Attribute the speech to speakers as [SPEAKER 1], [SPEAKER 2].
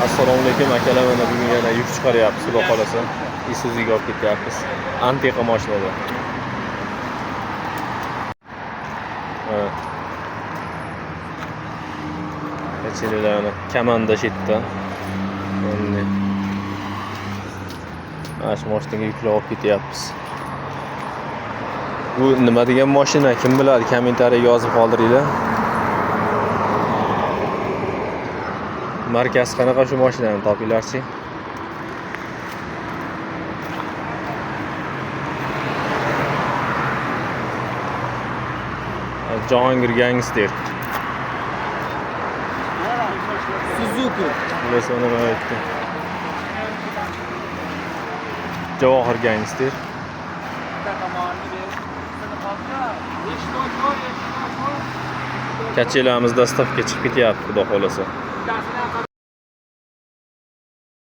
[SPEAKER 1] Assalomu alaykum akalar, mana bugun yana yuk chiqaryapmiz, xudo xolasa. Isuzuga olib ketyapmiz. Antiqa mashinada. Kechirilarni kamanda shetda. Endi mana shu mashinaga yuklab olib ketyapmiz. Bu nima degan mashina? Kim biladi? Kommentariyaga yozib qoldiringlar. Markasi qanaqa shu mashinani topinglar-chi. Jahongir Gangster.
[SPEAKER 2] Suzuki.
[SPEAKER 1] Bilasizmi nima aytdi? Javohir Gangster. Kachelarimiz dastavga chiqib ketyapti, xudo xolasa.